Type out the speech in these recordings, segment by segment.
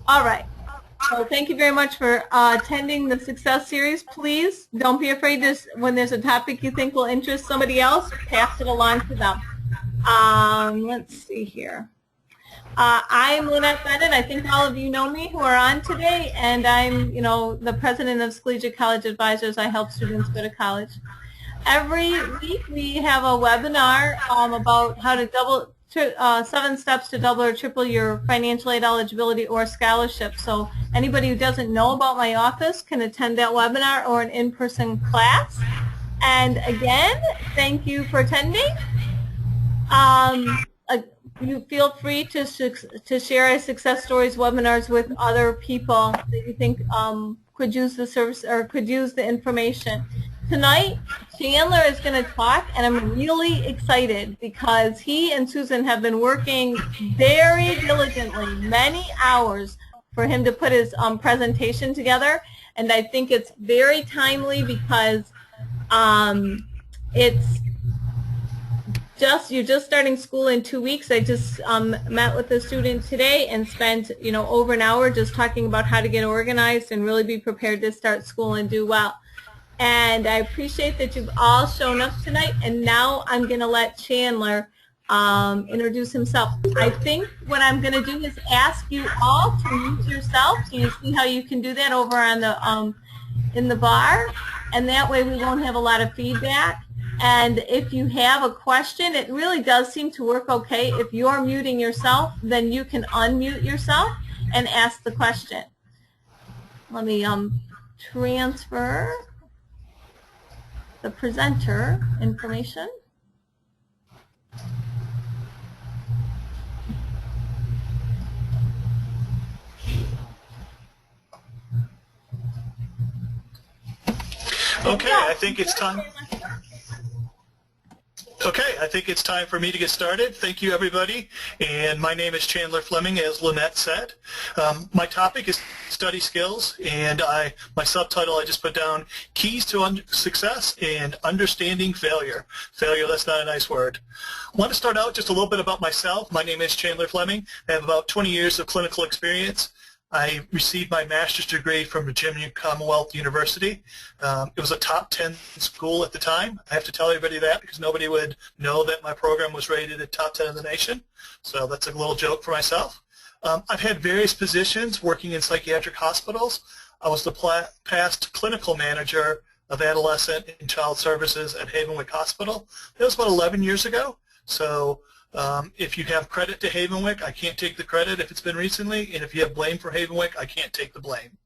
All right. So thank you very much for attending the Success Series. Please don't be afraid when there's a topic you think will interest somebody else, pass it along to them. Let's see here. I'm Lynette Bennett. I think all of you know me who are on today, and I'm, the president of Collegiate College Advisors. I help students go to college. Every week we have a webinar about how to 7 steps to double or triple your financial aid eligibility or scholarship. So anybody who doesn't know about my office can attend that webinar or an in-person class. And again, thank you for attending. You feel free to share our success stories webinars with other people that you think could use the service or could use the information. Tonight, Chandler is going to talk, and I'm really excited because he and Susan have been working very diligently, many hours, for him to put his presentation together. And I think it's very timely because you're just starting school in 2 weeks. I just met with a student today and spent over an hour just talking about how to get organized and really be prepared to start school and do well. And I appreciate that you've all shown up tonight. And now I'm going to let Chandler introduce himself. I think what I'm going to do is ask you all to mute yourself. So you see how you can do that over on the in the bar, and that way we won't have a lot of feedback. And if you have a question, it really does seem to work okay. If you're muting yourself, then you can unmute yourself and ask the question. Let me transfer the presenter information. Okay, I think it's time. Okay, I think it's time for me to get started. Thank you, everybody. And my name is Chandler Fleming, as Lynette said. My topic is study skills, and my subtitle I just put down, Keys to Success and Understanding Failure. Failure, that's not a nice word. I want to start out just a little bit about myself. My name is Chandler Fleming. I have about 20 years of clinical experience. I received my master's degree from Virginia Commonwealth University. It was a top 10 school at the time. I have to tell everybody that because nobody would know that my program was rated at top 10 in the nation. So that's a little joke for myself. I've had various positions working in psychiatric hospitals. I was the past clinical manager of adolescent and child services at Havenwick Hospital. That was about 11 years ago. So if you have credit to Havenwick, I can't take the credit if it's been recently, and if you have blame for Havenwick, I can't take the blame.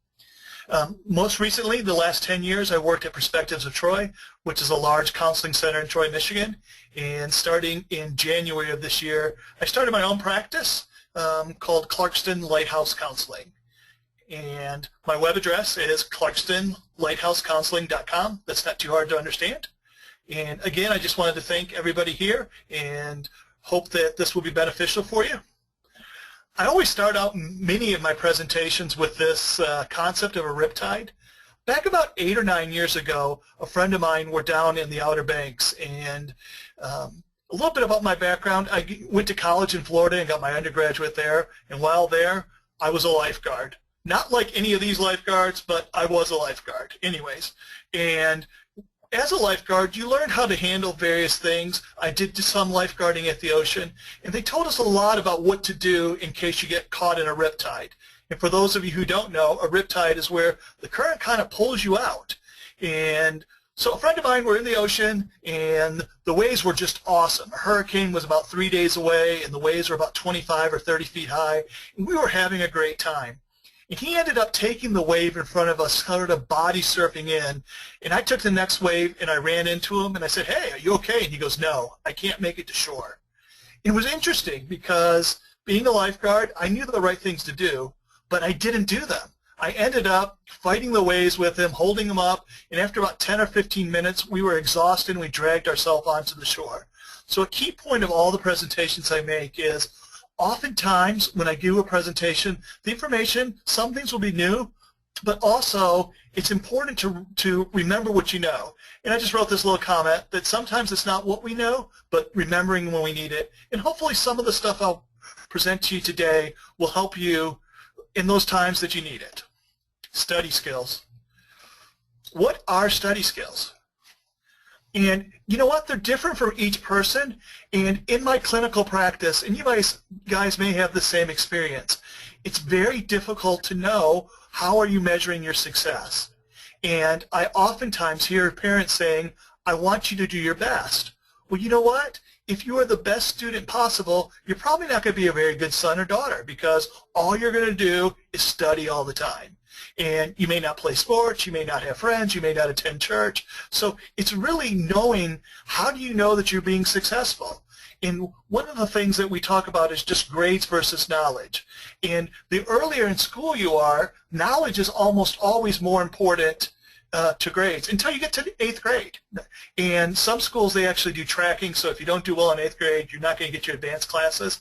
Most recently, the last 10 years, I worked at Perspectives of Troy, which is a large counseling center in Troy, Michigan, and starting in January of this year, I started my own practice called Clarkston Lighthouse Counseling. And my web address is clarkstonlighthousecounseling.com. That's not too hard to understand. And again, I just wanted to thank everybody here and hope that this will be beneficial for you. I always start out many of my presentations with this concept of a riptide. Back about 8 or 9 years ago, a friend of mine were down in the Outer Banks, and a little bit about my background. I went to college in Florida and got my undergraduate there, and while there, I was a lifeguard. Not like any of these lifeguards, but I was a lifeguard anyways. And as a lifeguard, you learn how to handle various things. I did some lifeguarding at the ocean, and they told us a lot about what to do in case you get caught in a riptide. And for those of you who don't know, a riptide is where the current kind of pulls you out. And so a friend of mine were in the ocean, and the waves were just awesome. A hurricane was about 3 days away, and the waves were about 25 or 30 feet high, and we were having a great time. And he ended up taking the wave in front of us, sort of body surfing in, and I took the next wave and I ran into him and I said, "Hey, are you okay?" And he goes, "No, I can't make it to shore." It was interesting because being a lifeguard, I knew the right things to do, but I didn't do them. I ended up fighting the waves with him, holding him up, and after about 10 or 15 minutes, we were exhausted and we dragged ourselves onto the shore. So a key point of all the presentations I make is oftentimes when I do a presentation, the information, some things will be new, but also it's important to remember what you know. And I just wrote this little comment that sometimes it's not what we know, but remembering when we need it. And hopefully some of the stuff I'll present to you today will help you in those times that you need it. Study skills. What are study skills? And you know what? They're different for each person. And in my clinical practice, and you guys may have the same experience, it's very difficult to know how are you measuring your success. And I oftentimes hear parents saying, I want you to do your best. Well, you know what? If you are the best student possible, you're probably not going to be a very good son or daughter, because all you're going to do is study all the time. And you may not play sports, you may not have friends, you may not attend church. So it's really knowing, how do you know that you're being successful? And one of the things that we talk about is just grades versus knowledge. And the earlier in school you are, knowledge is almost always more important to grades until you get to the 8th grade. And some schools, they actually do tracking, so if you don't do well in 8th grade, you're not going to get your advanced classes.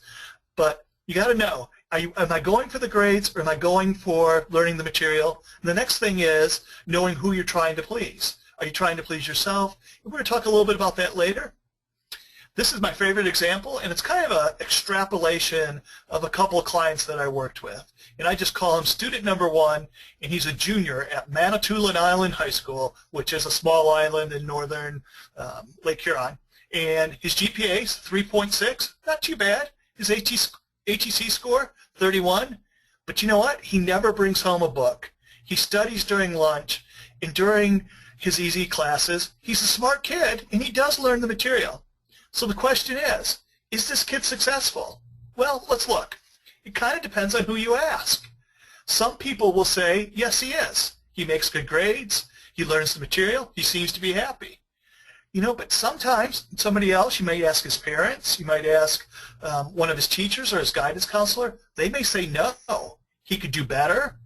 But you got to know, am I going for the grades, or am I going for learning the material? And the next thing is knowing who you're trying to please. Are you trying to please yourself? And we're going to talk a little bit about that later. This is my favorite example, and it's kind of an extrapolation of a couple of clients that I worked with. And I just call him student number 1, and he's a junior at Manitoulin Island High School, which is a small island in northern Lake Huron. And his GPA is 3.6, not too bad. His HEC score, 31. But you know what? He never brings home a book. He studies during lunch, and during his easy classes, he's a smart kid, and he does learn the material. So the question is this kid successful? Well, let's look. It kind of depends on who you ask. Some people will say, yes, he is. He makes good grades. He learns the material. He seems to be happy. You know, but sometimes somebody else, you might ask his parents, you might ask one of his teachers or his guidance counselor. They may say, no, he could do better.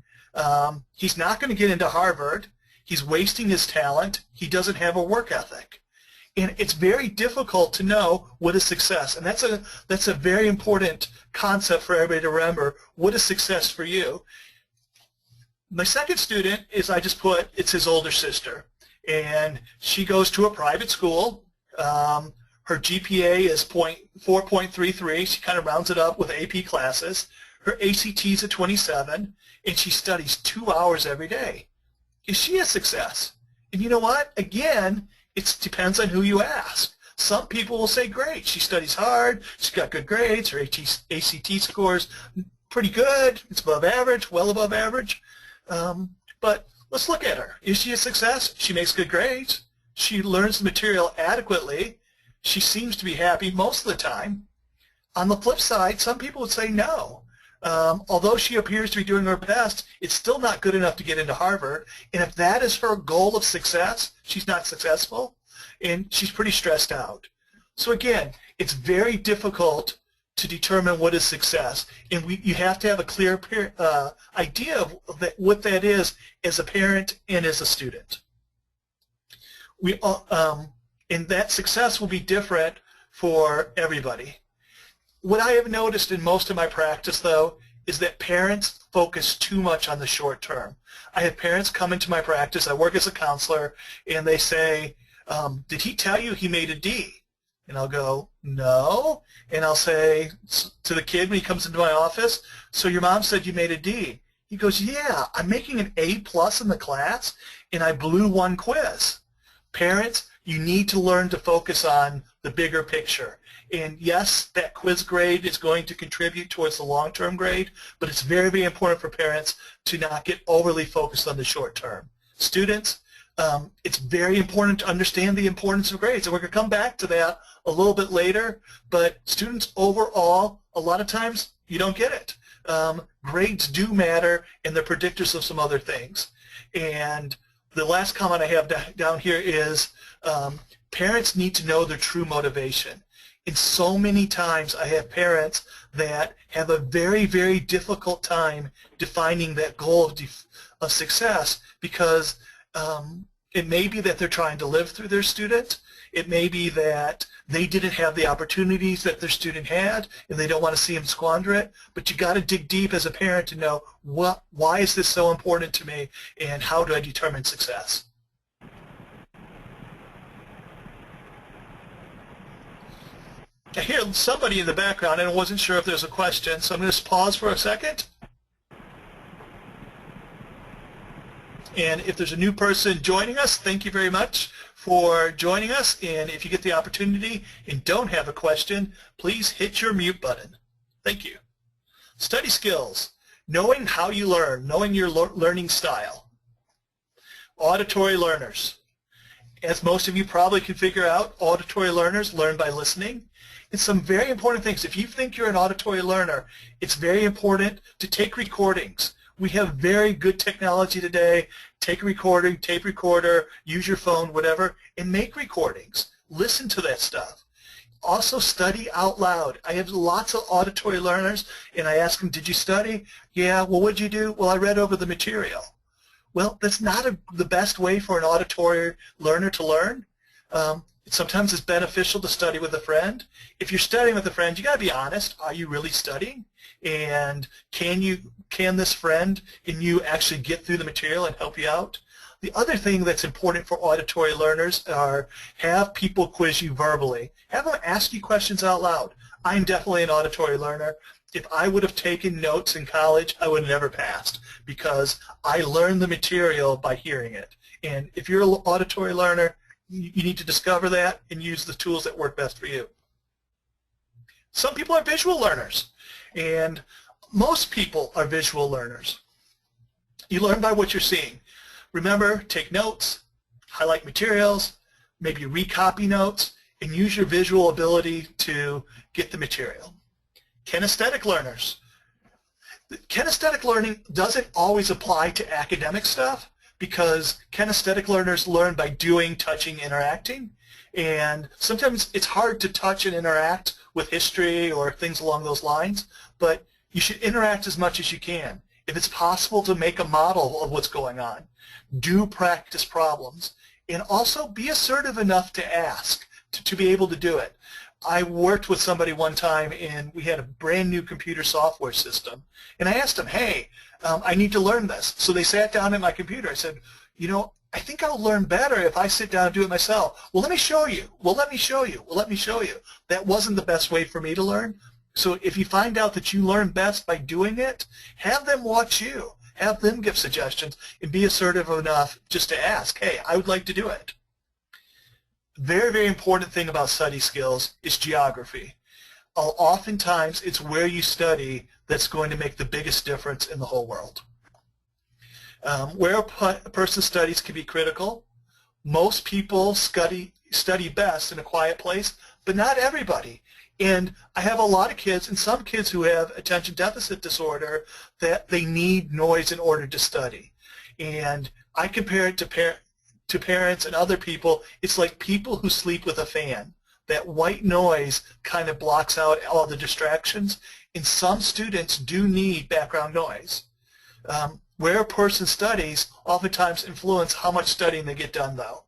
He's not going to get into Harvard. He's wasting his talent. He doesn't have a work ethic. And it's very difficult to know what is success. And that's a very important concept for everybody to remember. What is success for you? My second student is, I just put, it's his older sister. And she goes to a private school. Her GPA is 4.33. She kind of rounds it up with AP classes. Her ACT is a 27. And she studies 2 hours every day. Is she a success? And you know what? Again, it depends on who you ask. Some people will say, great, she studies hard, she's got good grades, her ACT scores pretty good, it's above average, well above average. But let's look at her. Is she a success? She makes good grades. She learns the material adequately. She seems to be happy most of the time. On the flip side, some people would say no. Although she appears to be doing her best, it's still not good enough to get into Harvard. And if that is her goal of success, she's not successful, and she's pretty stressed out. So again, it's very difficult to determine what is success. And you have to have a clear idea of what that is as a parent and as a student. And that success will be different for everybody. What I have noticed in most of my practice, though, is that parents focus too much on the short term. I have parents come into my practice, I work as a counselor, and they say, did he tell you he made a D? And I'll go, no. And I'll say to the kid when he comes into my office, so your mom said you made a D. He goes, yeah, I'm making an A+ in the class, and I blew one quiz. Parents, you need to learn to focus on the bigger picture. And yes, that quiz grade is going to contribute towards the long-term grade, but it's very, very important for parents to not get overly focused on the short term. Students, it's very important to understand the importance of grades, and we're going to come back to that a little bit later, but students overall, a lot of times, you don't get it. Grades do matter, and they're predictors of some other things. And the last comment I have down here is parents need to know their true motivation. And so many times I have parents that have a very, very difficult time defining that goal of success, because it may be that they're trying to live through their student. It may be that they didn't have the opportunities that their student had, and they don't want to see him squander it. But you got to dig deep as a parent to know why is this so important to me, and how do I determine success? I hear somebody in the background, and I wasn't sure if there's a question, so I'm going to just pause for a second. And if there's a new person joining us, thank you very much for joining us. And if you get the opportunity and don't have a question, please hit your mute button. Thank you. Study skills, knowing how you learn, knowing your learning style. Auditory learners. As most of you probably can figure out, auditory learners learn by listening. And some very important things. If you think you're an auditory learner, it's very important to take recordings. We have very good technology today. Take a recording, tape recorder, use your phone, whatever, and make recordings. Listen to that stuff. Also study out loud. I have lots of auditory learners, and I ask them, did you study? Yeah, well, what'd you do? Well, I read over the material. Well, that's not the best way for an auditory learner to learn. Sometimes it's beneficial to study with a friend. If you're studying with a friend, you got to be honest. Are you really studying? And can this friend and you actually get through the material and help you out? The other thing that's important for auditory learners are have people quiz you verbally. Have them ask you questions out loud. I'm definitely an auditory learner. If I would have taken notes in college, I would have never passed because I learned the material by hearing it. And if you're an auditory learner, you need to discover that and use the tools that work best for you. Some people are visual learners, and most people are visual learners. You learn by what you're seeing. Remember, take notes, highlight materials, maybe recopy notes, and use your visual ability to get the material. Kinesthetic learners. Kinesthetic learning doesn't always apply to academic stuff because kinesthetic learners learn by doing, touching, interacting. And sometimes it's hard to touch and interact with history or things along those lines, but you should interact as much as you can. If it's possible to make a model of what's going on, do practice problems, and also be assertive enough to ask, to be able to do it. I worked with somebody one time and we had a brand new computer software system, and I asked them, hey, I need to learn this. So they sat down at my computer. I said, you know, I think I'll learn better if I sit down and do it myself. Well, let me show you. Well, let me show you. Well, let me show you. That wasn't the best way for me to learn. So if you find out that you learn best by doing it, have them watch you. Have them give suggestions and be assertive enough just to ask, hey, I would like to do it. Very, very important thing about study skills is geography. Oftentimes, it's where you study that's going to make the biggest difference in the whole world. Where a person studies can be critical. Most people study best in a quiet place, but not everybody. And I have a lot of kids, and some kids who have attention deficit disorder, that they need noise in order to study. And I compare it to parents and other people. It's like people who sleep with a fan. That white noise kind of blocks out all the distractions, and some students do need background noise. Where a person studies oftentimes influence how much studying they get done, though.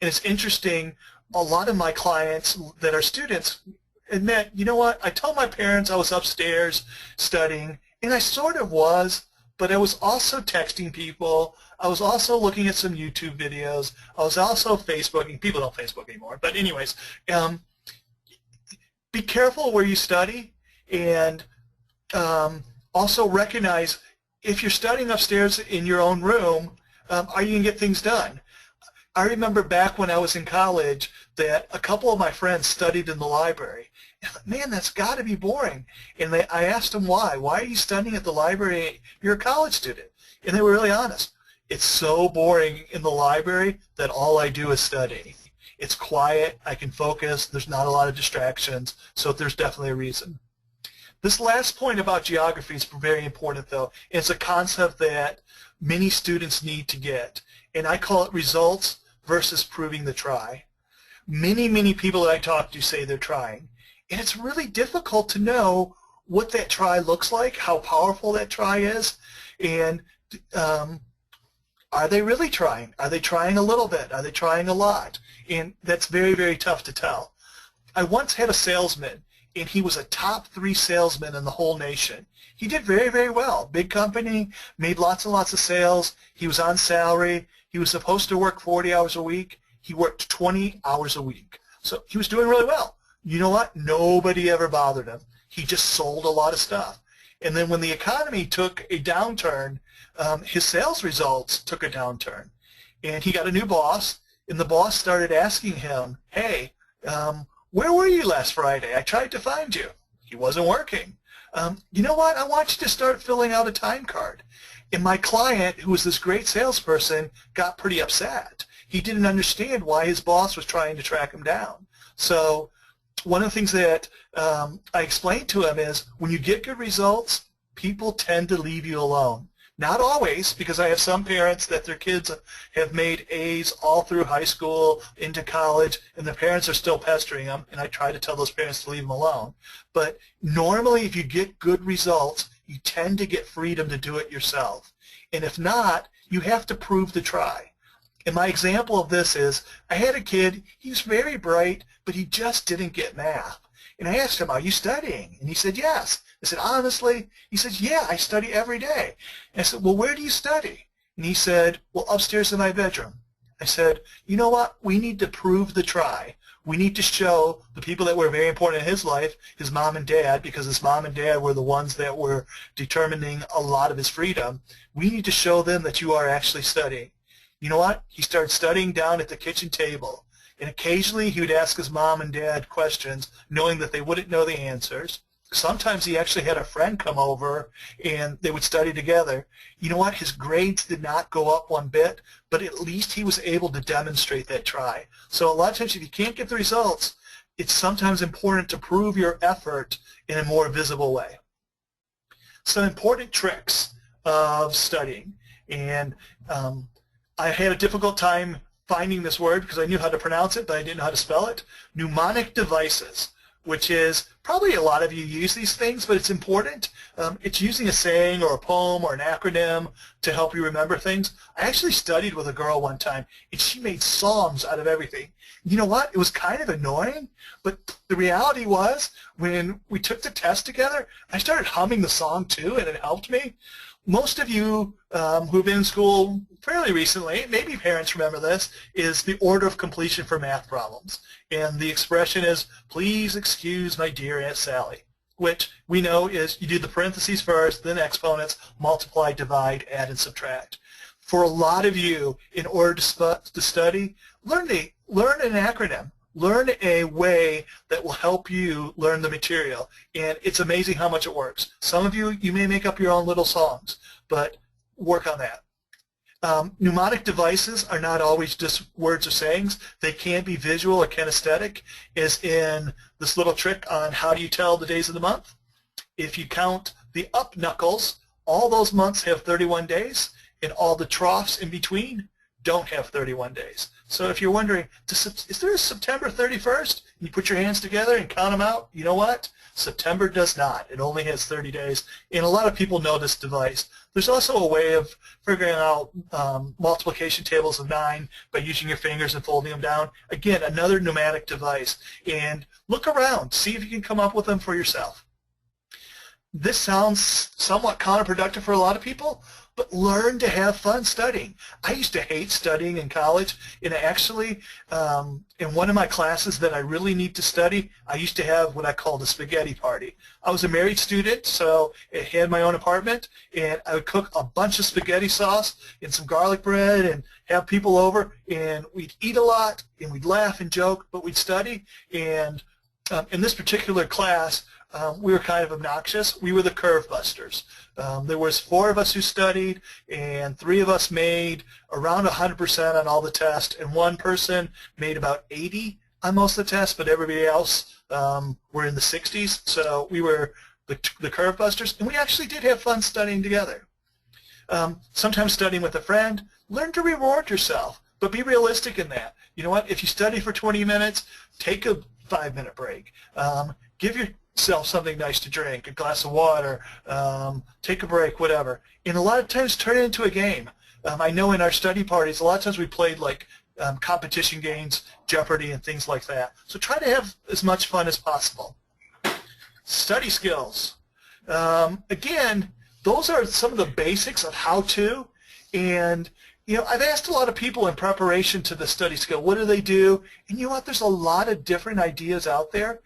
And it's interesting, a lot of my clients that are students admit, you know what, I told my parents I was upstairs studying, and I sort of was, but I was also texting people. I was also looking at some YouTube videos. I was also Facebooking. People don't Facebook anymore, but anyways, be careful where you study, and also recognize if you're studying upstairs in your own room, are you going to get things done? I remember back when I was in college that a couple of my friends studied in the library. And I thought, man, that's got to be boring. And I asked them why. Why are you studying at the library? You're a college student. And they were really honest. It's so boring in the library that all I do is study. It's quiet. I can focus. There's not a lot of distractions. So there's definitely a reason. This last point about geography is very important, though. It's a concept that many students need to get. And I call it results versus proving the try. Many, many people that I talk to say they're trying. And it's really difficult to know what that try looks like, how powerful that try is, and are they really trying? Are they trying a little bit? Are they trying a lot? And that's very, very tough to tell. I once had a salesman, and he was a top 3 salesman in the whole nation. He did very, very well. Big company, made lots and lots of sales. He was on salary. He was supposed to work 40 hours a week. He worked 20 hours a week. So he was doing really well. You know what? Nobody ever bothered him. He just sold a lot of stuff. And then when the economy took a downturn, his sales results took a downturn. And he got a new boss, and the boss started asking him, hey, where were you last Friday? I tried to find you. He wasn't working. You know what? I want you to start filling out a time card. And my client, who was this great salesperson, got pretty upset. He didn't understand why his boss was trying to track him down. So one of the things that I explained to him is when you get good results, people tend to leave you alone. Not always, because I have some parents that their kids have made A's all through high school, into college, and the parents are still pestering them, and I try to tell those parents to leave them alone. But normally, if you get good results, you tend to get freedom to do it yourself. And if not, you have to prove the try. And my example of this is, I had a kid, he was very bright, but he just didn't get math. And I asked him, are you studying? And he said, yes. I said, honestly? He said, yeah, I study every day. And I said, well, where do you study? And he said, well, upstairs in my bedroom. I said, you know what? We need to prove the try. We need to show the people that were very important in his life, his mom and dad, because his mom and dad were the ones that were determining a lot of his freedom. We need to show them that you are actually studying. You know what? He started studying down at the kitchen table. And occasionally he would ask his mom and dad questions, knowing that they wouldn't know the answers. Sometimes he actually had a friend come over and they would study together. You know what? His grades did not go up one bit, but at least he was able to demonstrate that try. So a lot of times if you can't get the results, it's sometimes important to prove your effort in a more visible way. Some important tricks of studying. And I had a difficult time finding this word because I knew how to pronounce it, but I didn't know how to spell it. Mnemonic devices, which is probably a lot of you use these things, but it's important. It's using a saying or a poem or an acronym to help you remember things. I actually studied with a girl one time, and she made songs out of everything. You know what? It was kind of annoying, but the reality was when we took the test together, I started humming the song too, and it helped me. Most of you who've been in school fairly recently, maybe parents remember this, is the order of completion for math problems. And the expression is, please excuse my dear Aunt Sally, which we know is you do the parentheses first, then exponents, multiply, divide, add, and subtract. For a lot of you, in order to study, learn an acronym. Learn a way that will help you learn the material, and it's amazing how much it works. Some of you, you may make up your own little songs, but work on that. Mnemonic devices are not always just words or sayings. They can be visual or kinesthetic, as in this little trick on how do you tell the days of the month. If you count the up knuckles, all those months have 31 days, and all the troughs in between don't have 31 days. So if you're wondering, is there a September 31st? And you put your hands together and count them out, you know what? September does not. It only has 30 days. And a lot of people know this device. There's also a way of figuring out multiplication tables of 9 by using your fingers and folding them down. Again, another mnemonic device. And look around. See if you can come up with them for yourself. This sounds somewhat counterproductive for a lot of people, but learn to have fun studying. I used to hate studying in college, and actually, in one of my classes that I really need to study, I used to have what I called a spaghetti party. I was a married student, so I had my own apartment, and I would cook a bunch of spaghetti sauce and some garlic bread and have people over, and we'd eat a lot, and we'd laugh and joke, but we'd study. And in this particular class, we were kind of obnoxious. We were the curve busters. There was 4 of us who studied, and 3 of us made around 100% on all the tests, and 1 person made about 80 on most of the tests, but everybody else were in the 60s. So we were the curve busters, and we actually did have fun studying together. Sometimes studying with a friend. Learn to reward yourself, but be realistic in that. You know what? If you study for 20 minutes, take a 5-minute break. Give yourself something nice to drink, a glass of water, take a break, whatever. And a lot of times turn it into a game. I know in our study parties, a lot of times we played like competition games, Jeopardy, and things like that. So try to have as much fun as possible. Study skills. Again, those are some of the basics of how to. And you know, I've asked a lot of people in preparation to the study skill, what do they do? And you know what, there's a lot of different ideas out there.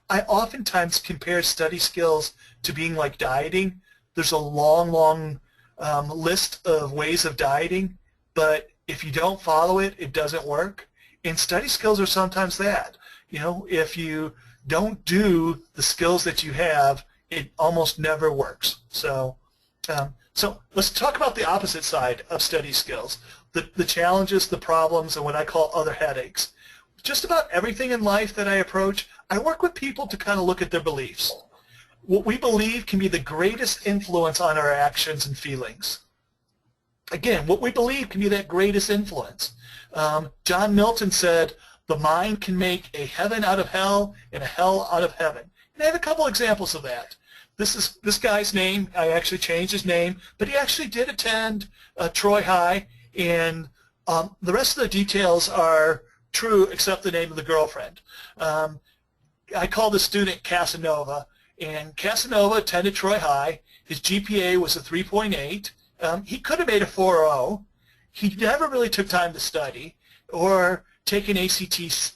I oftentimes compare study skills to being like dieting. There's a long list of ways of dieting, but if you don't follow it, it doesn't work. And study skills are sometimes that. You know, if you don't do the skills that you have, it almost never works. So let's talk about the opposite side of study skills, the challenges, the problems, and what I call other headaches. Just about everything in life that I approach, I work with people to kind of look at their beliefs. What we believe can be the greatest influence on our actions and feelings. Again, what we believe can be that greatest influence. John Milton said, the mind can make a heaven out of hell and a hell out of heaven. And I have a couple examples of that. This guy's name, I actually changed his name, but he actually did attend Troy High, and the rest of the details are true except the name of the girlfriend. I call the student Casanova, and Casanova attended Troy High. His GPA was a 3.8. He could have made a 4.0. He never really took time to study or take an ACT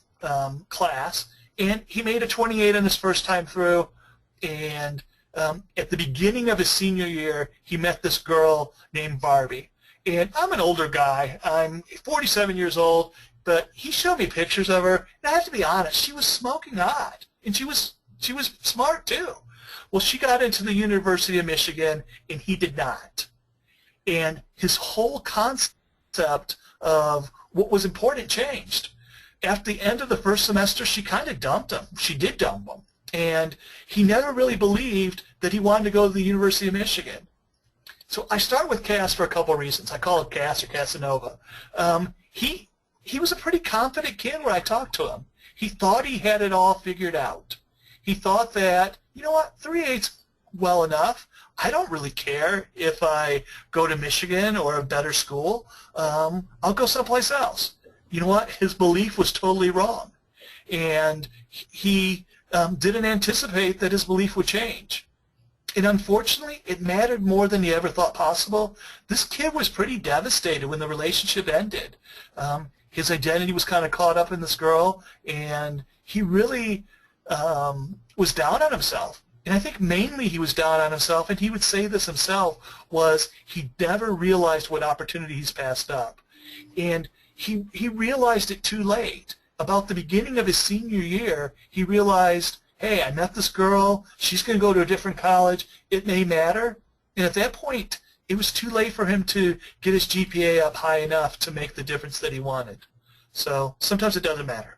class, and he made a 28 on his first time through. And at the beginning of his senior year, he met this girl named Barbie. And I'm an older guy. I'm 47 years old, but he showed me pictures of her, and I have to be honest, she was smoking hot, and she was smart too. Well, she got into the University of Michigan, and he did not. And his whole concept of what was important changed. After the end of the first semester, she kind of dumped him. She did dump him. And he never really believed that he wanted to go to the University of Michigan. So I start with Cass for a couple of reasons. I call it Cass or Casanova. He was a pretty confident kid when I talked to him. He thought he had it all figured out. He thought that, you know what, 3.8's well enough. I don't really care if I go to Michigan or a better school. I'll go someplace else. You know what? His belief was totally wrong. And he didn't anticipate that his belief would change. And unfortunately, it mattered more than he ever thought possible. This kid was pretty devastated when the relationship ended. His identity was kind of caught up in this girl, and he really was down on himself. And I think mainly he was down on himself, and he would say this himself, was he never realized what opportunities passed up. And he realized it too late. About the beginning of his senior year, he realized, hey, I met this girl, she's going to go to a different college, it may matter. And at that point, it was too late for him to get his GPA up high enough to make the difference that he wanted. So sometimes it doesn't matter.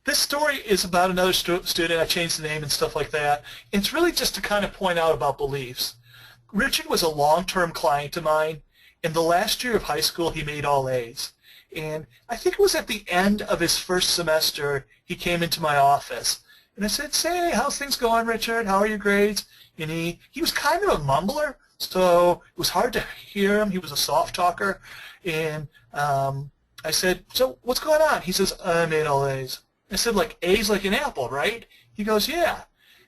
This story is about another student. I changed the name and stuff like that. It's really just to kind of point out about beliefs. Richard was a long-term client of mine. In the last year of high school, he made all A's. And I think it was at the end of his first semester, he came into my office. And I said, say, how's things going, Richard? How are your grades? And he was kind of a mumbler, so it was hard to hear him. He was a soft talker. And I said, so what's going on? He says, I made all A's. I said, like A's like an apple, right? He goes, yeah.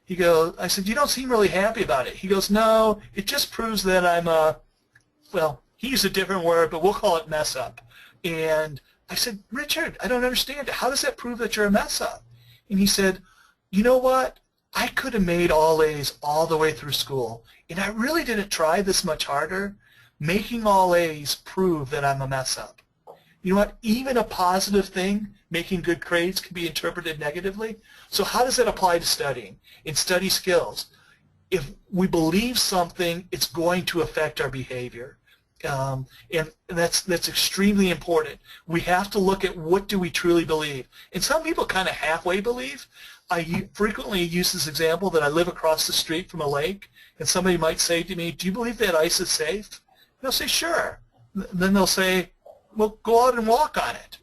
I said, you don't seem really happy about it. He goes, no, it just proves that I'm well, he used a different word, but we'll call it mess up. And I said, Richard, I don't understand it. How does that prove that you're a mess up? And he said, you know what? I could have made all A's all the way through school, and I really didn't try this much harder. Making all A's prove that I'm a mess up. You know what? Even a positive thing, making good grades, can be interpreted negatively. So how does that apply to studying and study skills? If we believe something, it's going to affect our behavior. And that's extremely important. We have to look at what do we truly believe. And some people kind of halfway believe. I frequently use this example that I live across the street from a lake, and somebody might say to me, do you believe that ice is safe? And I'll say, sure. Then they'll say, well, go out and walk on it.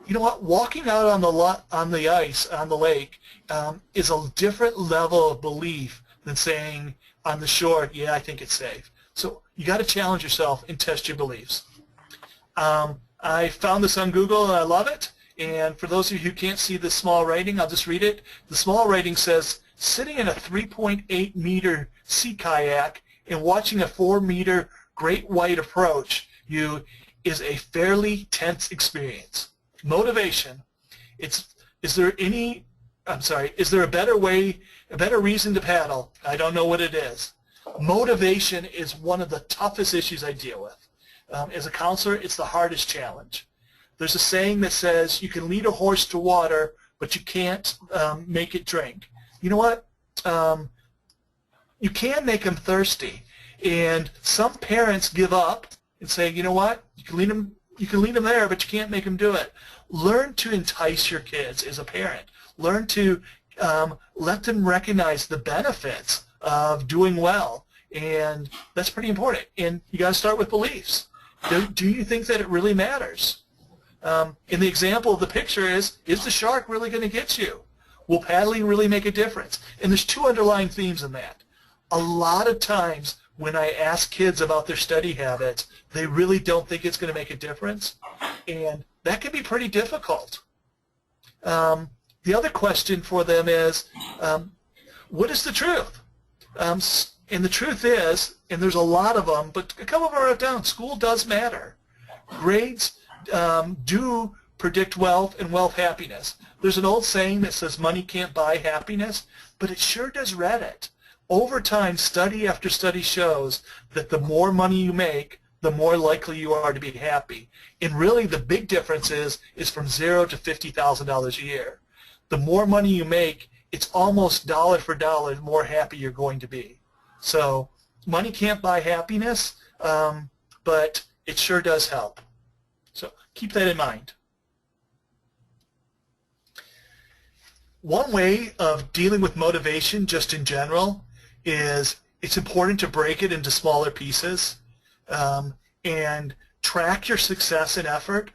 You know what? Walking out on the ice, on the lake, is a different level of belief than saying on the shore, yeah, I think it's safe. So you got to challenge yourself and test your beliefs. I found this on Google, and I love it. And for those of you who can't see the small writing, I'll just read it. The small writing says, sitting in a 3.8 meter sea kayak and watching a 4 meter great white approach you is a fairly tense experience. Motivation. Is there any I'm sorry, is there a better way, a better reason to paddle? I don't know what it is. Motivation is one of the toughest issues I deal with. As a counselor, it's the hardest challenge. There's a saying that says you can lead a horse to water, but you can't make it drink. You know what? You can make them thirsty. And some parents give up and say, you know what? You can lead them there, but you can't make them do it. Learn to entice your kids as a parent. Learn to let them recognize the benefits of doing well, and that's pretty important. And you got to start with beliefs. Do you think that it really matters? In the example of the picture is the shark really going to get you? Will paddling really make a difference? And there's two underlying themes in that. A lot of times when I ask kids about their study habits, they really don't think it's going to make a difference, and that can be pretty difficult. The other question for them is, what is the truth? And the truth is, and there's a lot of them, but a couple of them are down, school does matter. Grades do predict wealth and wealth happiness. There's an old saying that says money can't buy happiness, but it sure does Reddit. Over time, study after study shows that the more money you make, the more likely you are to be happy. And really the big difference is from $0 to $50,000 a year. The more money you make, it's almost dollar for dollar the more happy you're going to be. So money can't buy happiness, but it sure does help. So keep that in mind. One way of dealing with motivation just in general is it's important to break it into smaller pieces and track your success and effort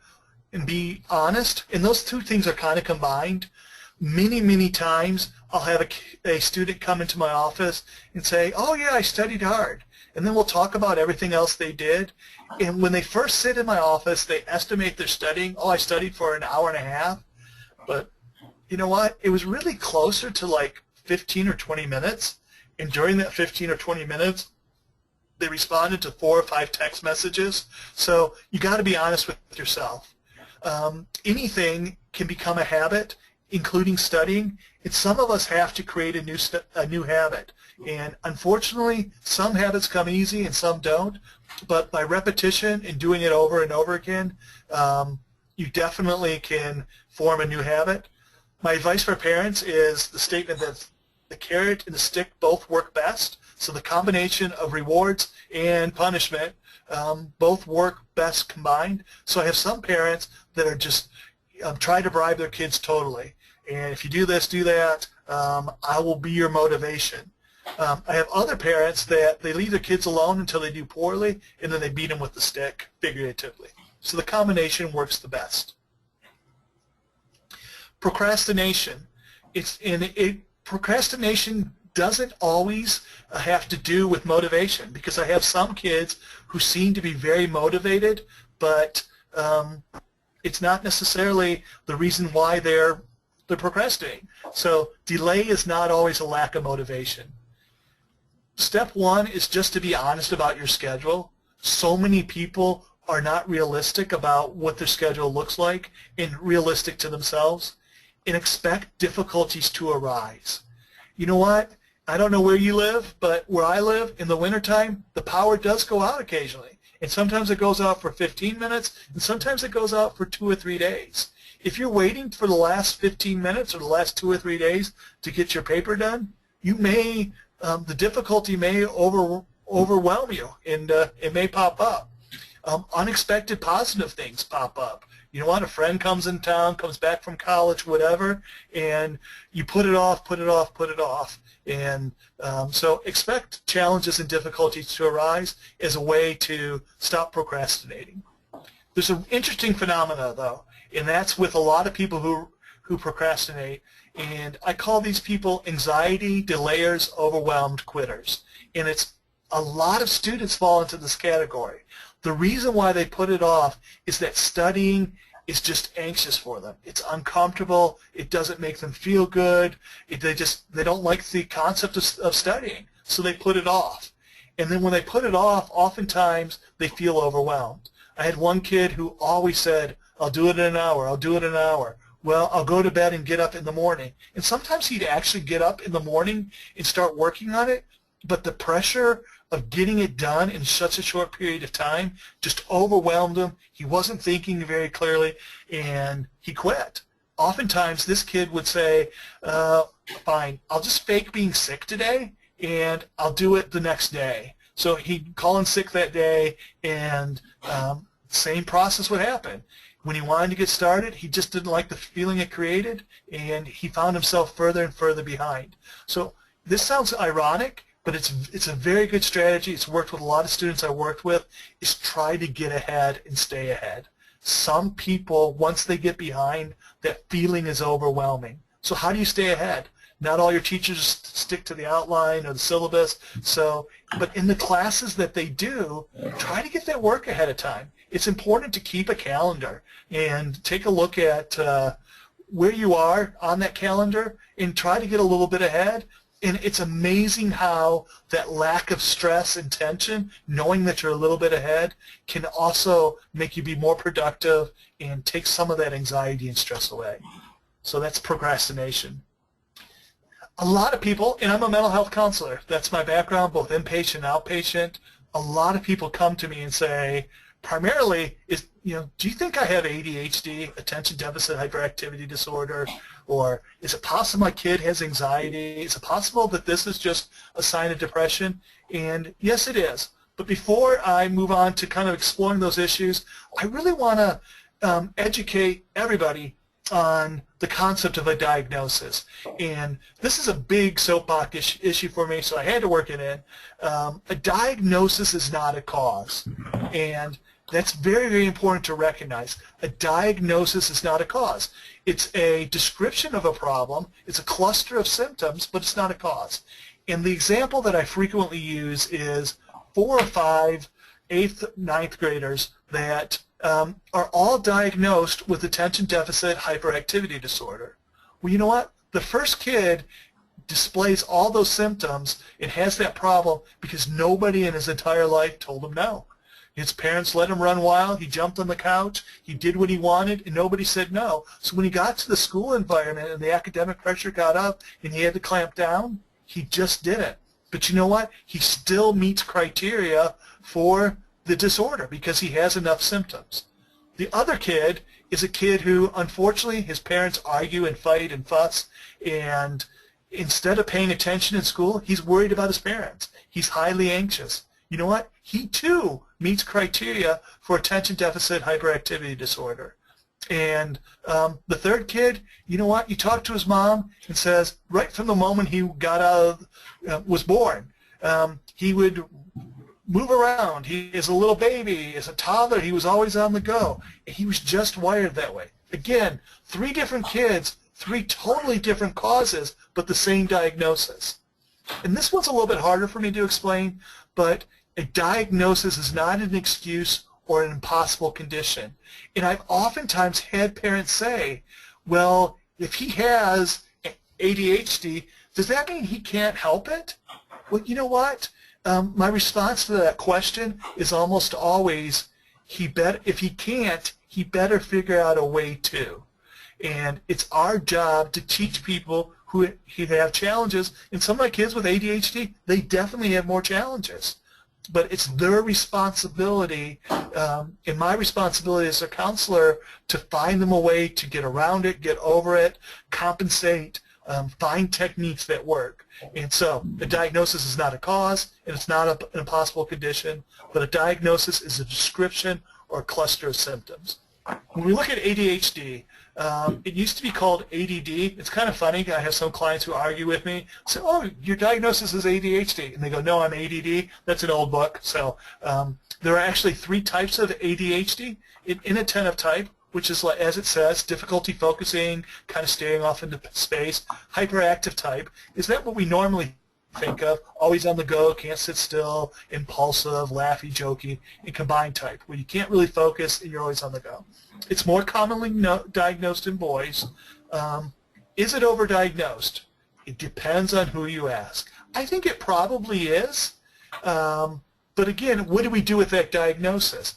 and be honest. And those two things are kind of combined. Many, many times I'll have a student come into my office and say, oh yeah, I studied hard. And then we'll talk about everything else they did. And when they first sit in my office, they estimate their studying. Oh, I studied for an hour and a half. But you know what? It was really closer to like 15 or 20 minutes. And during that 15 or 20 minutes, they responded to 4 or 5 text messages. So you got to be honest with yourself. Anything can become a habit, including studying. And some of us have to create a new habit. And unfortunately, some habits come easy and some don't. But by repetition and doing it over and over again, you definitely can form a new habit. My advice for parents is the statement that the carrot and the stick both work best. So the combination of rewards and punishment both work best combined. So I have some parents that are just try to bribe their kids totally. And if you do this, do that, I will be your motivation. I have other parents that they leave their kids alone until they do poorly, and then they beat them with the stick, figuratively. So the combination works the best. Procrastination. Procrastination doesn't always have to do with motivation, because I have some kids who seem to be very motivated, but it's not necessarily the reason why they're procrastinating. So delay is not always a lack of motivation. Step one is just to be honest about your schedule. So many people are not realistic about what their schedule looks like and realistic to themselves, and expect difficulties to arise. You know what? I don't know where you live, but where I live, in the wintertime, the power does go out occasionally. And sometimes it goes out for 15 minutes, and sometimes it goes out for 2 or 3 days. If you're waiting for the last 15 minutes or the last 2 or 3 days to get your paper done, you may, the difficulty may overwhelm you, and it may pop up. Unexpected positive things pop up. You know what? A friend comes in town, comes back from college, whatever, and you put it off, put it off, put it off. And so expect challenges and difficulties to arise as a way to stop procrastinating. There's an interesting phenomena, though, and that's with a lot of people who procrastinate. And I call these people anxiety, delayers, overwhelmed quitters. And it's a lot of students fall into this category. The reason why they put it off is that studying is just anxious for them. It's uncomfortable. It doesn't make them feel good. They don't like the concept of studying, so they put it off. And then when they put it off, oftentimes they feel overwhelmed. I had one kid who always said, I'll do it in an hour, I'll do it in an hour. well, I'll go to bed and get up in the morning. And sometimes he'd actually get up in the morning and start working on it, but the pressure of getting it done in such a short period of time just overwhelmed him. He wasn't thinking very clearly, and he quit. Oftentimes, this kid would say, fine, I'll just fake being sick today, and I'll do it the next day. So he'd call in sick that day, and same process would happen. When he wanted to get started, he just didn't like the feeling it created, and he found himself further and further behind. So this sounds ironic, but it's a very good strategy. It's worked with a lot of students I worked with, is try to get ahead and stay ahead. Some people, once they get behind, that feeling is overwhelming. So how do you stay ahead? Not all your teachers stick to the outline or the syllabus, but in the classes that they do, try to get that work ahead of time. It's important to keep a calendar and take a look at where you are on that calendar and try to get a little bit ahead. And it's amazing how that lack of stress and tension, knowing that you're a little bit ahead, can also make you be more productive and take some of that anxiety and stress away. So that's procrastination. A lot of people, and I'm a mental health counselor, that's my background, both inpatient and outpatient, a lot of people come to me and say, primarily, do you think I have ADHD, attention deficit hyperactivity disorder, or is it possible my kid has anxiety? Is it possible that this is just a sign of depression? And yes, it is. But before I move on to kind of exploring those issues, I really want to educate everybody on the concept of a diagnosis. And this is a big soapbox issue for me, so I had to work it in. A diagnosis is not a cause. And that's very, very important to recognize. A diagnosis is not a cause. It's a description of a problem. It's a cluster of symptoms, but it's not a cause. And the example that I frequently use is 4 or 5 8th, 9th graders that are all diagnosed with attention deficit hyperactivity disorder. Well, you know what? The first kid displays all those symptoms and has that problem because nobody in his entire life told him no. His parents let him run wild. He jumped on the couch. He did what he wanted, and nobody said no. So when he got to the school environment and the academic pressure got up and he had to clamp down, he just didn't. But you know what? He still meets criteria for the disorder because he has enough symptoms. The other kid is a kid who, unfortunately, his parents argue and fight and fuss, and instead of paying attention in school, he's worried about his parents. He's highly anxious. You know what? He, too, meets criteria for attention deficit hyperactivity disorder. And the third kid, you know what? You talk to his mom and says, right from the moment he got out of, was born, he would move around. He is a little baby, as a toddler, he was always on the go. He was just wired that way. Again, 3 different kids, 3 totally different causes, but the same diagnosis. And this one's a little bit harder for me to explain, but a diagnosis is not an excuse or an impossible condition. And I've oftentimes had parents say, well, if he has ADHD, does that mean he can't help it? Well, you know what? My response to that question is almost always, if he can't, he better figure out a way to. And it's our job to teach people who have challenges. And some of my kids with ADHD, they definitely have more challenges. But it's their responsibility, and my responsibility as a counselor, to find them a way to get around it, get over it, compensate, find techniques that work. And so a diagnosis is not a cause, and it's not an impossible condition, but a diagnosis is a description or a cluster of symptoms. When we look at ADHD, it used to be called ADD. It's kind of funny. I have some clients who argue with me, say, oh, your diagnosis is ADHD. And they go, no, I'm ADD. That's an old book. So there are actually 3 types of ADHD. Inattentive type, which is, like, as it says, difficulty focusing, kind of staring off into space. Hyperactive type, is that what we normally think of? Always on the go, can't sit still, impulsive, laughy, jokey. And combined type, where you can't really focus and you're always on the go. It's more commonly diagnosed in boys. Is it overdiagnosed? It depends on who you ask. I think it probably is. But again, what do we do with that diagnosis?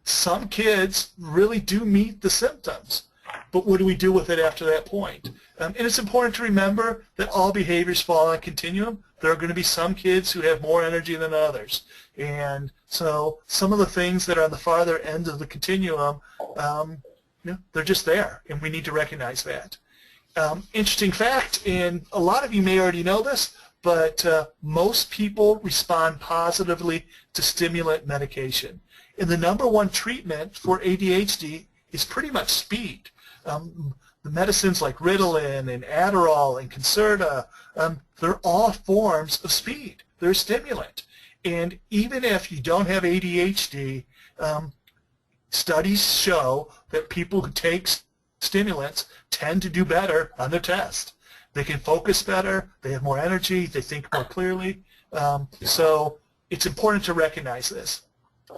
Some kids really do meet the symptoms. but what do we do with it after that point? And it's important to remember that all behaviors fall on a continuum. There are going to be some kids who have more energy than others. And so some of the things that are on the farther end of the continuum, they're just there, and we need to recognize that. Interesting fact, and a lot of you may already know this, but most people respond positively to stimulant medication. And the #1 treatment for ADHD is pretty much speed. The medicines like Ritalin and Adderall and Concerta, they're all forms of speed. They're a stimulant. And even if you don't have ADHD, studies show that people who take stimulants tend to do better on their test. They can focus better, they have more energy, they think more clearly. So it's important to recognize this.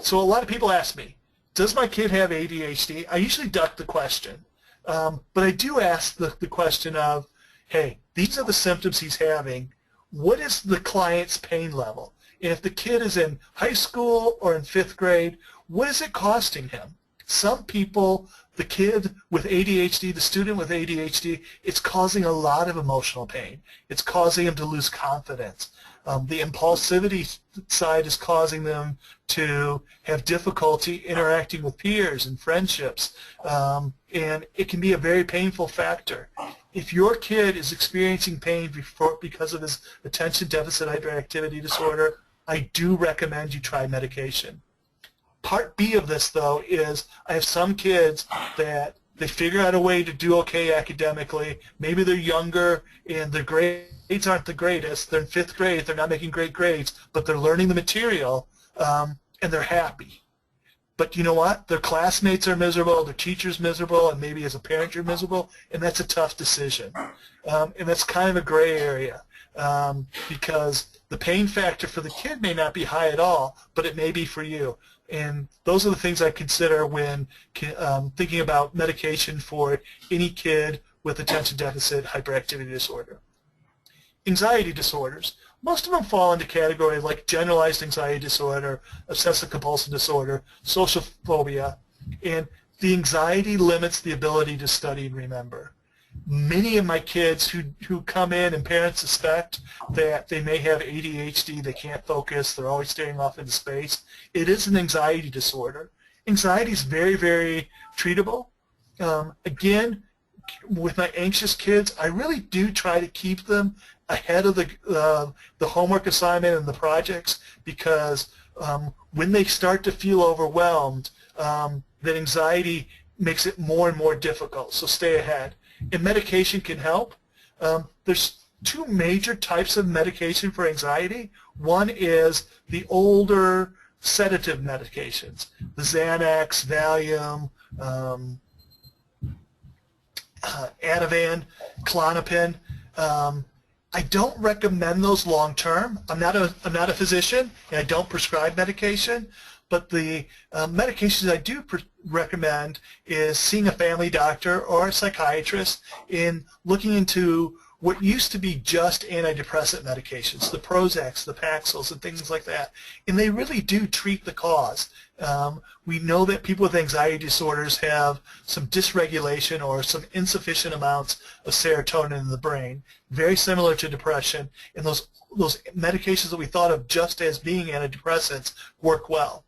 So a lot of people ask me, does my kid have ADHD? I usually duck the question. But I do ask the question of, hey, these are the symptoms he's having. What is the client's pain level? And if the kid is in high school or in 5th grade, what is it costing him? Some people, the kid with ADHD, the student with ADHD, it's causing a lot of emotional pain. It's causing him to lose confidence. The impulsivity side is causing them to have difficulty interacting with peers and friendships, and it can be a very painful factor. If your kid is experiencing pain because of his attention deficit hyperactivity disorder, I do recommend you try medication. Part B of this, though, is I have some kids that they figure out a way to do okay academically. Maybe they're younger and their grades aren't the greatest. They're in 5th grade. They're not making great grades, but they're learning the material, and they're happy. But you know what? Their classmates are miserable, their teacher's miserable, and maybe as a parent you're miserable, and that's a tough decision. And that's kind of a gray area, because the pain factor for the kid may not be high at all, but it may be for you. And those are the things I consider when thinking about medication for any kid with attention deficit hyperactivity disorder. Anxiety disorders. Most of them fall into categories like generalized anxiety disorder, obsessive compulsive disorder, social phobia, and the anxiety limits the ability to study and remember. Many of my kids who come in and parents suspect that they may have ADHD, they can't focus, they're always staring off into space, it is an anxiety disorder. Anxiety is very, very treatable. Again, with my anxious kids, I really do try to keep them ahead of the homework assignment and the projects, because when they start to feel overwhelmed, that anxiety makes it more and more difficult, so stay ahead. And medication can help. There's 2 major types of medication for anxiety. One is the older sedative medications, the Xanax, Valium, Ativan, Klonopin. I don't recommend those long term. I'm not a physician, and I don't prescribe medication. But the medications I do recommend is seeing a family doctor or a psychiatrist in looking into what used to be just antidepressant medications, the Prozacs, the Paxils, and things like that. And they really do treat the cause. We know that people with anxiety disorders have some dysregulation or some insufficient amounts of serotonin in the brain, very similar to depression, and those medications that we thought of just as being antidepressants work well.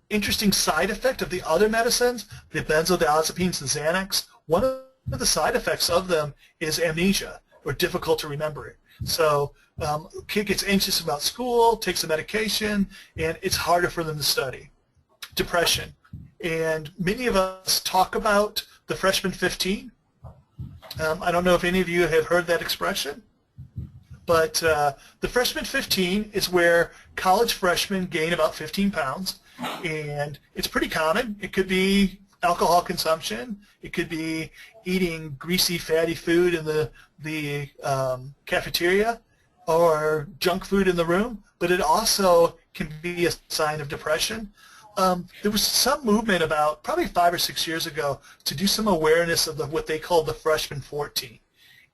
Interesting side effect of the other medicines, the benzodiazepines, the Xanax, one of the side effects of them is amnesia, or difficult to remember. So a kid gets anxious about school, takes the medication, and it's harder for them to study. Depression. And many of us talk about the freshman 15. I don't know if any of you have heard that expression, but the freshman 15 is where college freshmen gain about 15 pounds. And it's pretty common. It could be alcohol consumption. It could be eating greasy, fatty food in the cafeteria or junk food in the room. But it also can be a sign of depression. There was some movement about probably 5 or 6 years ago to do some awareness of what they called the freshman 14.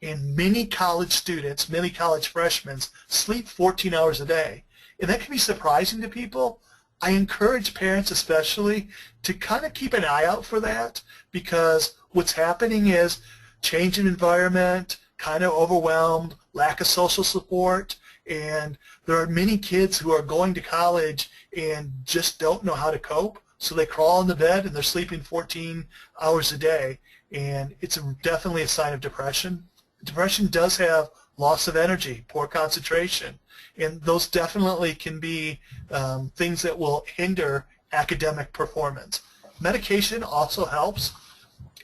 And many college students, many college freshmen sleep 14 hours a day. And that can be surprising to people. I encourage parents especially to kind of keep an eye out for that, because what's happening is change in environment, kind of overwhelmed, lack of social support, and there are many kids who are going to college and just don't know how to cope, so they crawl into bed and they're sleeping 14 hours a day, and it's definitely a sign of depression. Depression does have loss of energy, poor concentration, and those definitely can be things that will hinder academic performance. Medication also helps.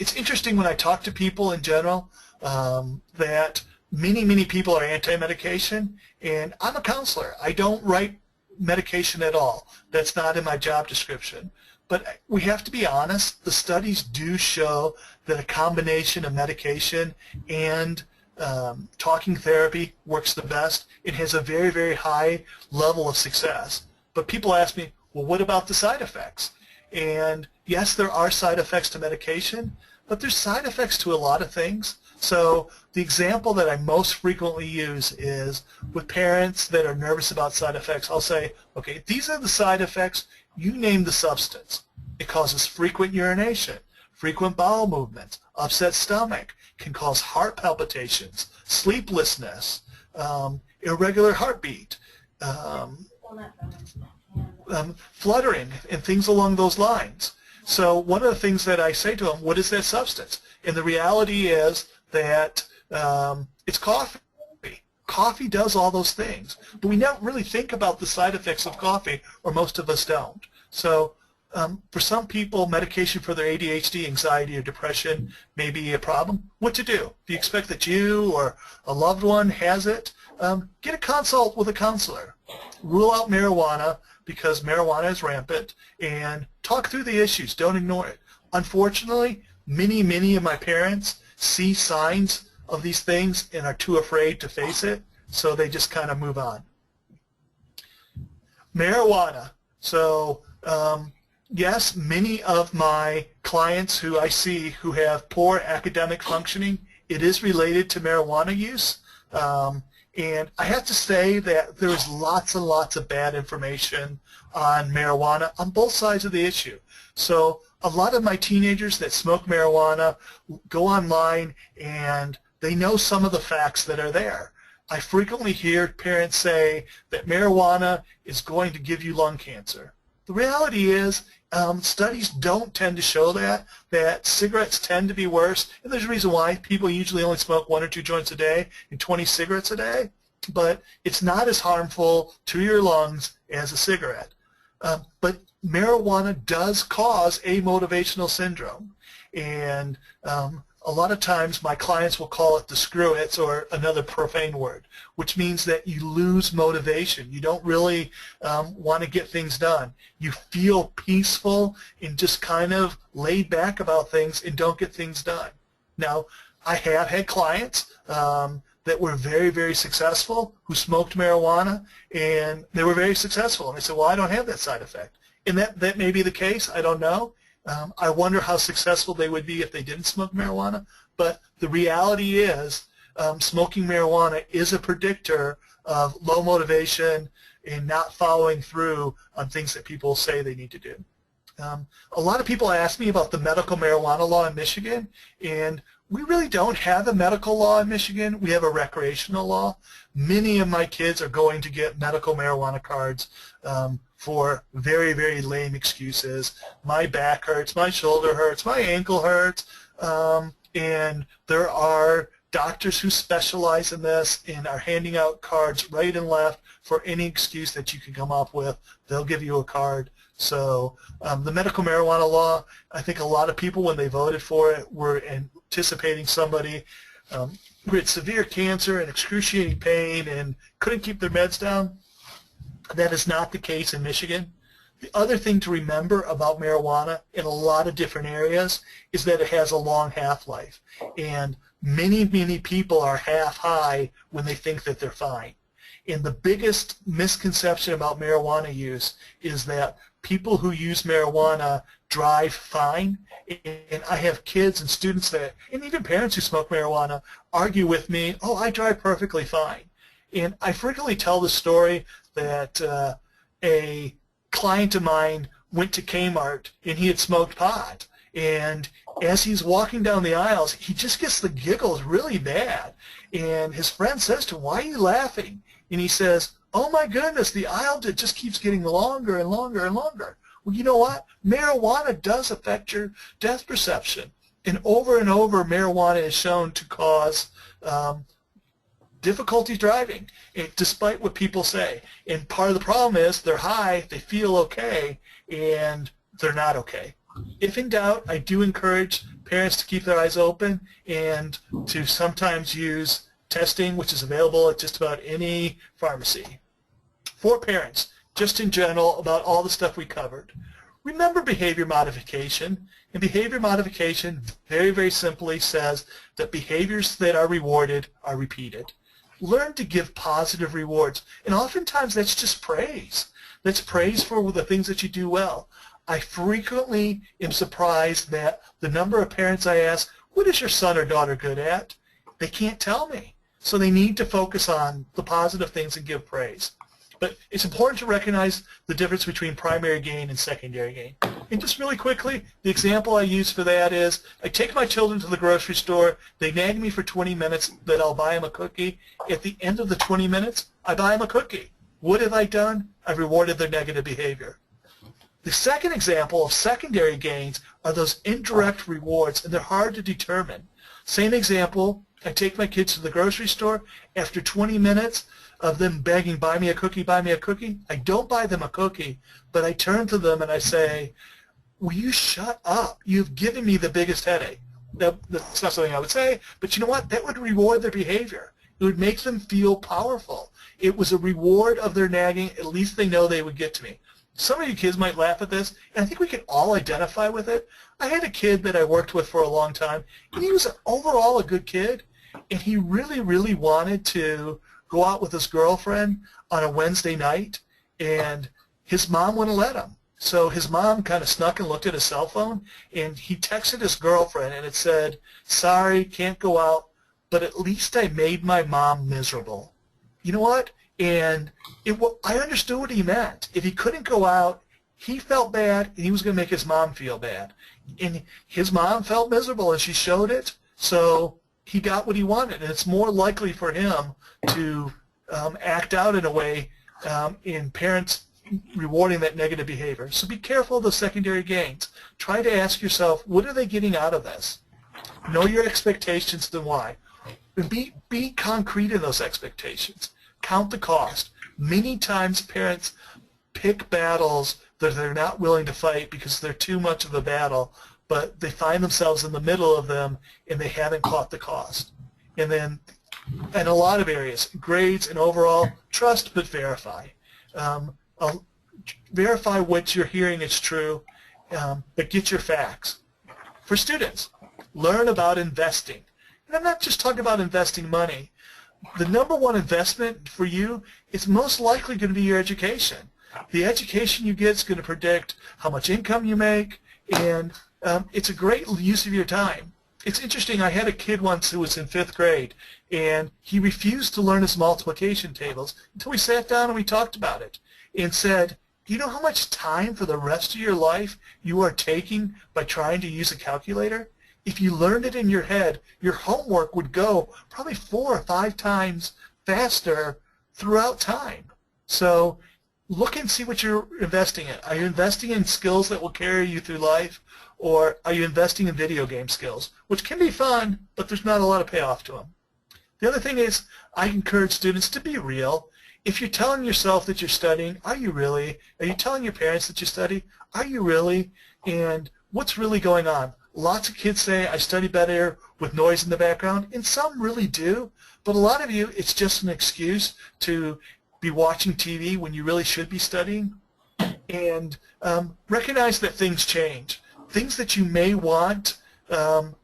It's interesting when I talk to people in general that many people are anti-medication, and I'm a counselor. I don't write medication at all. That's not in my job description. But we have to be honest, the studies do show that a combination of medication and talking therapy works the best. It has a very high level of success. But people ask me, well, what about the side effects? And yes, there are side effects to medication, but there's side effects to a lot of things. So the example that I most frequently use is with parents that are nervous about side effects. I'll say, okay, these are the side effects. You name the substance. It causes frequent urination, frequent bowel movements, upset stomach, can cause heart palpitations, sleeplessness, irregular heartbeat, fluttering, and things along those lines. So one of the things that I say to them, what is that substance? And the reality is that it's coffee. Coffee does all those things, but we don't really think about the side effects of coffee, or most of us don't. So for some people, medication for their ADHD, anxiety, or depression may be a problem. What to do? If you expect that you or a loved one has it, get a consult with a counselor. Rule out marijuana because marijuana is rampant, and talk through the issues. Don't ignore it. Unfortunately, many of my parents see signs of these things and are too afraid to face it, so they just kind of move on. Marijuana. So yes, many of my clients who I see who have poor academic functioning, it is related to marijuana use. And I have to say that there is lots and lots of bad information on marijuana on both sides of the issue. So a lot of my teenagers that smoke marijuana go online and they know some of the facts that are there. I frequently hear parents say that marijuana is going to give you lung cancer. The reality is studies don't tend to show that cigarettes tend to be worse, and there's a reason why. People usually only smoke 1 or 2 joints a day and 20 cigarettes a day, but it's not as harmful to your lungs as a cigarette. But marijuana does cause amotivational syndrome, and a lot of times my clients will call it the screw-its, or another profane word, which means that you lose motivation. You don't really want to get things done. You feel peaceful and just kind of laid back about things and don't get things done. Now, I have had clients that were very successful who smoked marijuana, and they were very successful. And I said, well, I don't have that side effect. And that may be the case. I don't know. I wonder how successful they would be if they didn't smoke marijuana, but the reality is smoking marijuana is a predictor of low motivation and not following through on things that people say they need to do. A lot of people ask me about the medical marijuana law in Michigan, and we really don't have a medical law in Michigan. We have a recreational law. Many of my kids are going to get medical marijuana cards for very lame excuses. My back hurts, my shoulder hurts, my ankle hurts, and there are doctors who specialize in this and are handing out cards right and left for any excuse that you can come up with. They'll give you a card. So the medical marijuana law, I think a lot of people, when they voted for it, were anticipating somebody who had severe cancer and excruciating pain and couldn't keep their meds down. That is not the case in Michigan. The other thing to remember about marijuana in a lot of different areas is that it has a long half-life. And many people are half high when they think that they're fine. And the biggest misconception about marijuana use is that people who use marijuana drive fine. And I have kids and students that, and even parents who smoke marijuana, argue with me, oh, I drive perfectly fine. And I frequently tell the story that a client of mine went to Kmart and he had smoked pot. And as he's walking down the aisles, he just gets the giggles really bad. And his friend says to him, "Why are you laughing?" And he says, "Oh my goodness, the aisle just keeps getting longer and longer and longer." Well, you know what? Marijuana does affect your depth perception. And over, marijuana is shown to cause difficulty driving, despite what people say. And part of the problem is they're high, they feel okay, and they're not okay. If in doubt, I do encourage parents to keep their eyes open and to sometimes use testing, which is available at just about any pharmacy. For parents, just in general, about all the stuff we covered, remember behavior modification. And behavior modification very, very simply says that behaviors that are rewarded are repeated. Learn to give positive rewards. And oftentimes that's just praise. That's praise for the things that you do well. I frequently am surprised that the number of parents I ask, "What is your son or daughter good at?" They can't tell me. So they need to focus on the positive things and give praise. But it's important to recognize the difference between primary gain and secondary gain. And just really quickly, the example I use for that is I take my children to the grocery store. They nag me for 20 minutes that I'll buy them a cookie. At the end of the 20 minutes, I buy them a cookie. What have I done? I've rewarded their negative behavior. The second example of secondary gains are those indirect rewards, and they're hard to determine. Same example, I take my kids to the grocery store. After 20 minutes of them begging, "Buy me a cookie, buy me a cookie," I don't buy them a cookie, but I turn to them and I say, "Will you shut up? You've given me the biggest headache." That's not something I would say, but you know what? That would reward their behavior. It would make them feel powerful. It was a reward of their nagging. At least they know they would get to me. Some of you kids might laugh at this, and I think we can all identify with it. I had a kid that I worked with for a long time, and he was overall a good kid, and he really, really wanted to go out with his girlfriend on a Wednesday night, and his mom wouldn't let him. So his mom kind of snuck and looked at his cell phone, and he texted his girlfriend, and it said, "Sorry, can't go out, but at least I made my mom miserable." You know what? And I understood what he meant. If he couldn't go out, he felt bad, and he was going to make his mom feel bad. And his mom felt miserable, and she showed it, so he got what he wanted. And it's more likely for him to act out in a way in parents rewarding that negative behavior. So be careful of the secondary gains. Try to ask yourself, what are they getting out of this? Know your expectations and why. And be concrete in those expectations. Count the cost. Many times parents pick battles that they're not willing to fight because they're too much of a battle, but they find themselves in the middle of them and they haven't caught the cost. And then in a lot of areas, grades and overall, trust but verify. Verify what you're hearing is true, but get your facts. For students, learn about investing. And I'm not just talking about investing money. The number one investment for you is most likely going to be your education. The education you get is going to predict how much income you make, and it's a great use of your time. It's interesting, I had a kid once who was in 5th grade, and he refused to learn his multiplication tables until we sat down and we talked about it and said, "Do you know how much time for the rest of your life you are taking by trying to use a calculator? If you learned it in your head, your homework would go probably 4 or 5 times faster throughout time." So look and see what you're investing in. Are you investing in skills that will carry you through life, or are you investing in video game skills, which can be fun, but there's not a lot of payoff to them? The other thing is, I encourage students to be real. If you're telling yourself that you're studying, are you really? Are you telling your parents that you study? Are you really? And what's really going on? Lots of kids say, "I study better with noise in the background," and some really do, but a lot of you, it's just an excuse to be watching TV when you really should be studying. And recognize that things change. Things that you may want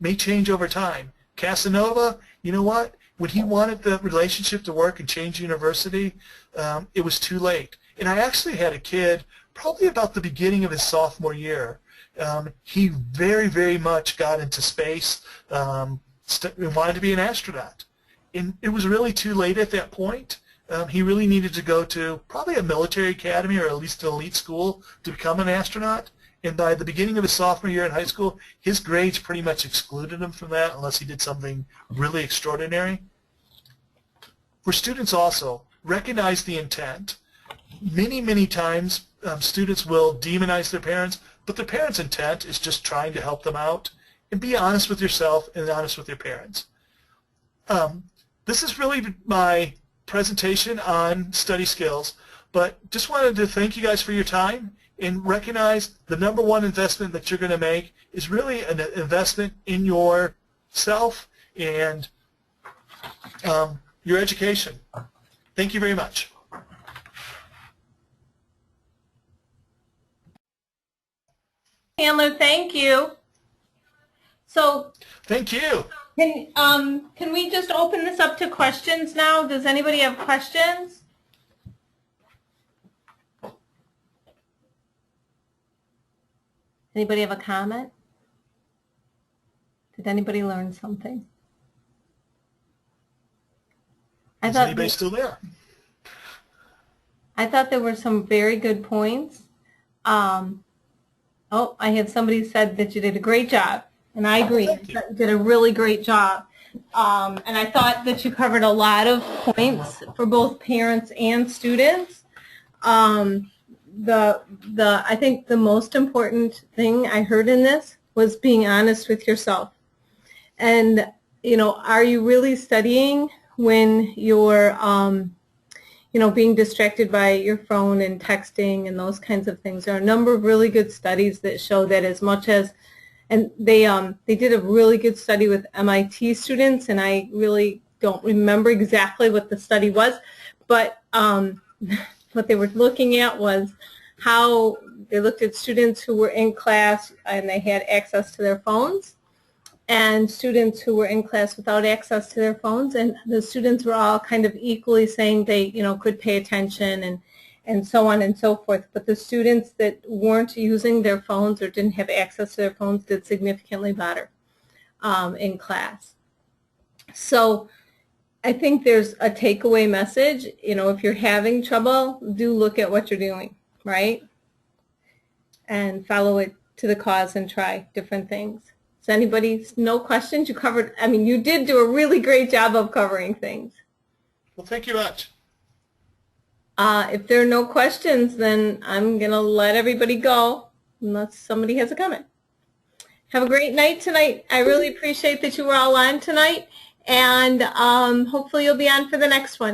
may change over time. Casanova, you know what? When he wanted the relationship to work and change university, it was too late. And I actually had a kid, probably about the beginning of his sophomore year. He very, very much got into space and wanted to be an astronaut. And it was really too late at that point. He really needed to go to probably a military academy or at least an elite school to become an astronaut. and by the beginning of his sophomore year in high school, his grades pretty much excluded him from that unless he did something really extraordinary. For students also, recognize the intent. Many times students will demonize their parents, but their parents' intent is just trying to help them out. And be honest with yourself and honest with your parents. This is really my presentation on study skills, but just wanted to thank you guys for your time and recognize the number one investment that you're going to make is really an investment in yourself and your education. Thank you very much. Handler, thank you. So thank you. Can we just open this up to questions now? Does anybody have questions? Anybody have a comment? Did anybody learn something? Is anybody still there? I thought there were some very good points. Oh, I had somebody said that you did a great job, and I agree. You did a really great job. And I thought that you covered a lot of points for both parents and students. I think the most important thing I heard in this was being honest with yourself. And, you know, are you really studying when you're, you know, being distracted by your phone and texting and those kinds of things? There are a number of really good studies that show that as much as, and they did a really good study with MIT students, and I really don't remember exactly what the study was, but what they were looking at was how they looked at students who were in class and they had access to their phones and students who were in class without access to their phones, and the students were all kind of equally saying they, you know, could pay attention and so on and so forth. But the students that weren't using their phones or didn't have access to their phones did significantly better in class. So I think there's a takeaway message. You know, if you're having trouble, do look at what you're doing, right? And follow it to the cause and try different things. Does anybody, no questions? You covered, I mean, you did do a really great job of covering things. Well, thank you much. If there are no questions, then I'm going to let everybody go unless somebody has a comment. Have a great night tonight. I really appreciate that you were all on tonight, and hopefully you'll be on for the next one.